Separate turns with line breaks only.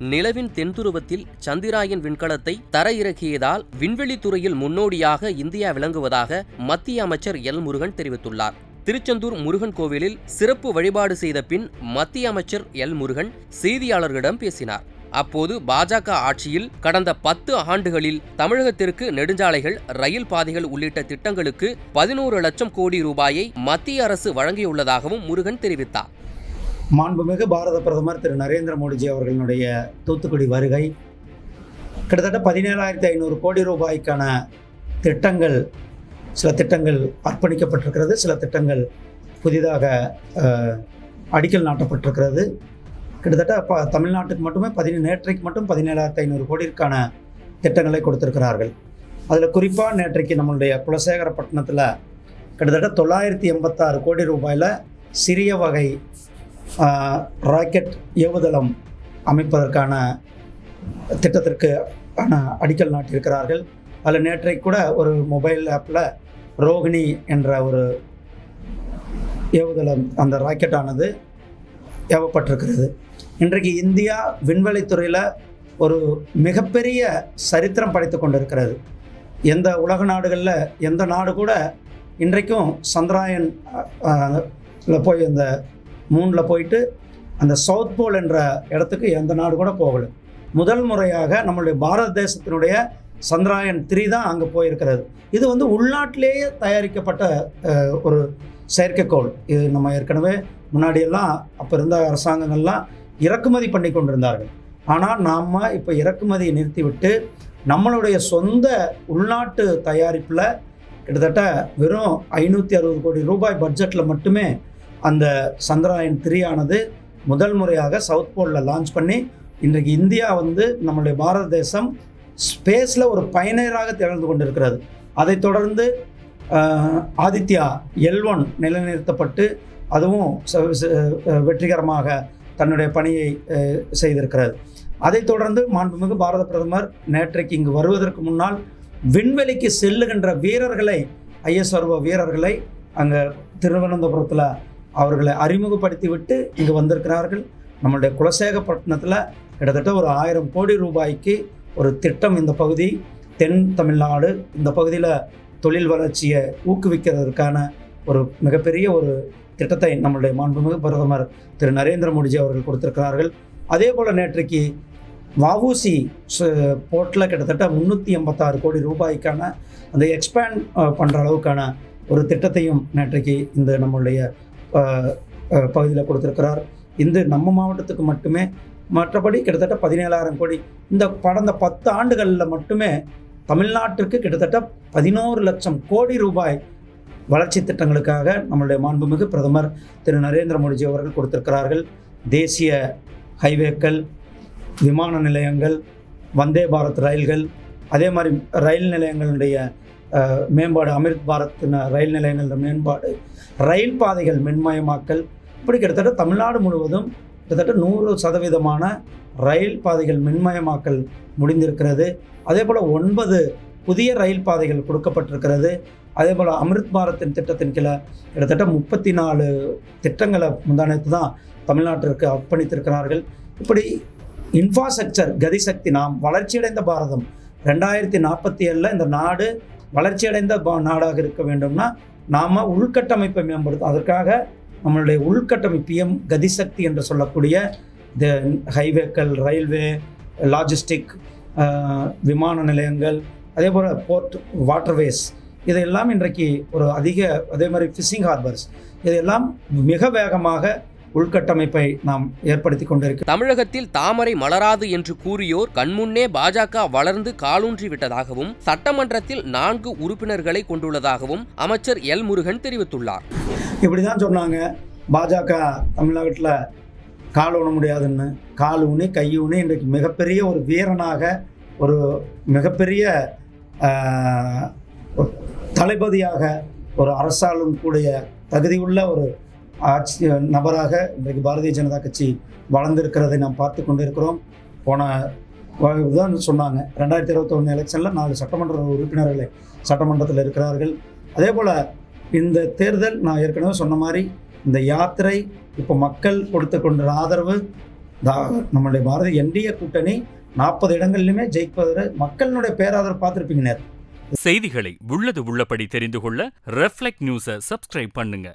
நிலவின் தென்துருவத்தில் சந்திராயன் விண்கலத்தை தரையிறக்கியதால் விண்வெளித்துறையில் முன்னோடியாக இந்தியா விளங்குவதாக மத்திய அமைச்சர் எல் முருகன் தெரிவித்துள்ளார். திருச்செந்தூர் முருகன் கோவிலில் சிறப்பு வழிபாடு செய்த பின் மத்திய அமைச்சர் எல் முருகன் செய்தியாளர்களிடம் பேசினார். அப்போது பாஜக ஆட்சியில் கடந்த 10 ஆண்டுகளில் தமிழகத்திற்கு நெடுஞ்சாலைகள், ரயில் பாதைகள் உள்ளிட்ட திட்டங்களுக்கு 11 லட்சம் கோடி ரூபாயை மத்திய அரசு வழங்கியுள்ளதாகவும் முருகன் தெரிவித்தார்.
மாண்புமிகு பாரத பிரதமர் திரு நரேந்திர மோடிஜி அவர்களுடைய தூத்துக்குடி வருகை, கிட்டத்தட்ட 17,500 கோடி ரூபாய்க்கான திட்டங்கள், சில திட்டங்கள் அர்ப்பணிக்கப்பட்டிருக்கிறது, சில திட்டங்கள் புதிதாக அடிக்கல் நாட்டப்பட்டிருக்கிறது. கிட்டத்தட்ட தமிழ்நாட்டுக்கு மட்டுமே நேற்றைக்கு மட்டும் 17,500 கோடிக்கான திட்டங்களை கொடுத்திருக்கிறார்கள். அதில் குறிப்பாக நேற்றைக்கு நம்மளுடைய குலசேகரப்பட்டினத்தில் கிட்டத்தட்ட 986 கோடி ரூபாயில் சிறிய வகை ராக்கெட் ஏவுதளம் அமைப்பதற்கான திட்டத்திற்கு அடிக்கல் நாட்டியிருக்கிறார்கள். அதில் நேற்றைக்கு கூட ஒரு மொபைல் ஆப்பில் ரோகிணி என்ற ஒரு ஏவுதளம், அந்த ராக்கெட்டானது ஏவப்பட்டிருக்கிறது. இன்றைக்கு இந்தியா விண்வெளித்துறையில் ஒரு மிகப்பெரிய சரித்திரம் படைத்து கொண்டிருக்கிறது. எந்த உலக நாடுகளில் எந்த நாடு கூட இன்றைக்கும் சந்திராயன் போய் அந்த மூணில் போயிட்டு அந்த சவுத் போல் என்ற இடத்துக்கு எந்த நாடு கூட போகலை. முதல் முறையாக நம்மளுடைய பாரத தேசத்தினுடைய சந்திராயன் 3 தான் அங்கே போயிருக்கிறது. இது உள்நாட்டிலேயே தயாரிக்கப்பட்ட ஒரு செயற்கைக்கோள். இது நம்ம ஏற்கனவே முன்னாடியெல்லாம் அப்போ இருந்த அரசாங்கங்கள்லாம் இறக்குமதி பண்ணி கொண்டிருந்தார்கள். ஆனால் நாம் இப்போ இறக்குமதியை நிறுத்திவிட்டு நம்மளுடைய சொந்த உள்நாட்டு தயாரிப்பில் கிட்டத்தட்ட வெறும் 560 கோடி ரூபாய் பட்ஜெட்டில் மட்டுமே அந்த சந்திராயன் 3 ஆனது முதல் முறையாக சவுத் போலில் லான்ச் பண்ணி இன்றைக்கு இந்தியா நம்மளுடைய பாரத தேசம் ஸ்பேஸில் ஒரு பயனராக திகழ்ந்து கொண்டிருக்கிறது. அதைத் தொடர்ந்து ஆதித்யா L1 நிலைநிறுத்தப்பட்டு அதுவும் வெற்றிகரமாக தன்னுடைய பணியை செய்திருக்கிறது. அதைத் தொடர்ந்து மாண்புமிகு பாரத பிரதமர் நேற்றைக்கு இங்கு வருவதற்கு முன்னால் விண்வெளிக்கு செல்லுகின்ற வீரர்களை, ISRO வீரர்களை அங்கே திருவனந்தபுரத்தில் அவர்களை அறிமுகப்படுத்திவிட்டு இங்கு வந்திருக்கிறார்கள். நம்மளுடைய குலசேகரப்பட்டினத்தில் கிட்டத்தட்ட ஒரு 1000 கோடி ரூபாய்க்கு ஒரு திட்டம், இந்த பகுதி தென் தமிழ்நாடு, இந்த பகுதியில் தொழில் வளர்ச்சியை ஊக்குவிக்கிறதுக்கான ஒரு மிகப்பெரிய ஒரு திட்டத்தை நம்மளுடைய மாண்புமிகு பிரதமர் திரு நரேந்திர மோடிஜி அவர்கள் கொடுத்திருக்கிறார்கள். அதே போல் நேற்றைக்கு வஉசி போர்ட்டில் கிட்டத்தட்ட 386 கோடி ரூபாய்க்கான அந்த எக்ஸ்பேண்ட் பண்ணுற அளவுக்கான ஒரு திட்டத்தையும் நேற்றைக்கு இந்த நம்மளுடைய பகுதியில் கொடுத்திருக்கிறார். இந்த நம்ம மாவட்டத்துக்கு மட்டுமே, மற்றபடி கிட்டத்தட்ட 17,000 கோடி. இந்த கடந்த 10 ஆண்டுகளில் மட்டுமே தமிழ்நாட்டிற்கு கிட்டத்தட்ட 11 லட்சம் கோடி ரூபாய் வளர்ச்சி திட்டங்களுக்காக நம்மளுடைய மாண்புமிகு பிரதமர் திரு நரேந்திர மோடிஜி அவர்கள் கொடுத்திருக்கிறார்கள். தேசிய ஹைவேக்கள், விமான நிலையங்கள், வந்தே பாரத் ரயில்கள், அதே மாதிரி ரயில் நிலையங்களுடைய மேம்பாடு, அமிர்த் பாரத் ரயில் நிலையங்களோட மேம்பாடு, ரயில் பாதைகள் மின்மயமாக்கல், இப்படி கிட்டத்தட்ட தமிழ்நாடு முழுவதும் கிட்டத்தட்ட 100% ரயில் பாதைகள் மின்மயமாக்கல் முடிந்திருக்கிறது. அதே போல் 9 புதிய ரயில் பாதைகள் கொடுக்கப்பட்டிருக்கிறது. அதே போல் அமிர்த் பாரத்தின் திட்டத்தின் கீழே கிட்டத்தட்ட 34 திட்டங்களை முந்தானத்து தான் தமிழ்நாட்டிற்கு அர்ப்பணித்திருக்கிறார்கள். இப்படி இன்ஃப்ராஸ்ட்ரக்சர் கதிசக்தி, நாம் வளர்ச்சியடைந்த பாரதம் 2047 இந்த நாடு வளர்ச்சியடைந்த நாடாக இருக்க வேண்டும்னா நாம் உள்கட்டமைப்பை மேம்படுத்தும். அதற்காக நம்மளுடைய உள்கட்டமைப்பு PM கதிசக்தி என்று சொல்லக்கூடிய இந்த ஹைவேக்கள், ரயில்வே, லாஜிஸ்டிக், விமான நிலையங்கள், அதே போல் போர்ட், வாட்டர்வேஸ், இதையெல்லாம் இன்றைக்கு ஒரு அதே மாதிரி ஃபிஷிங் ஹார்பர்ஸ், இதையெல்லாம் மிக வேகமாக உள்கட்டமைப்பை நாம் ஏற்படுத்தி கொண்டிருக்கிறோம்.
தமிழகத்தில் தாமரை மலராது என்று கூறியோர் கண்முன்னே பாஜக வளர்ந்து காலூன்றி விட்டதாகவும் சட்டமன்றத்தில் 4 உறுப்பினர்களை கொண்டுள்ளதாகவும் அமைச்சர் எல் முருகன் தெரிவித்துள்ளார்.
இப்படிதான் சொன்னாங்க, பாஜக தமிழ்நாட்டில் கால் ஊன முடியாதுன்னு. கால் ஊனி கை ஊனி இன்றைக்கு மிகப்பெரிய ஒரு வீரனாக, ஒரு மிகப்பெரிய தளபதியாக, ஒரு அரசாலும் கூடிய தகுதியுள்ள ஒரு ஆட்சி நபராக இன்றைக்கு பாரதிய ஜனதா கட்சி வளர்ந்திருக்கிறதை நாம் பார்த்து கொண்டிருக்கிறோம். போன தான் சொன்னாங்க, 2021 எலெக்ஷனில் 4 சட்டமன்ற உறுப்பினர்களை சட்டமன்றத்தில் இருக்கிறார்கள். அதே போல் இந்த தேர்தல், நான் ஏற்கனவே சொன்ன மாதிரி, இந்த யாத்திரை இப்போ மக்கள் கொடுத்து கொண்ட ஆதரவு நம்மளுடைய பாரதிய என்டிஏ கூட்டணி 40 இடங்கள்லையுமே ஜெயிப்பது மக்களினுடைய பேராதரவு பார்த்துருப்பீங்க.
செய்திகளை உள்ளது உள்ளபடி தெரிந்து கொள்ள ரெஃப்ளெக்ட் நியூஸை சப்ஸ்கிரைப் பண்ணுங்க.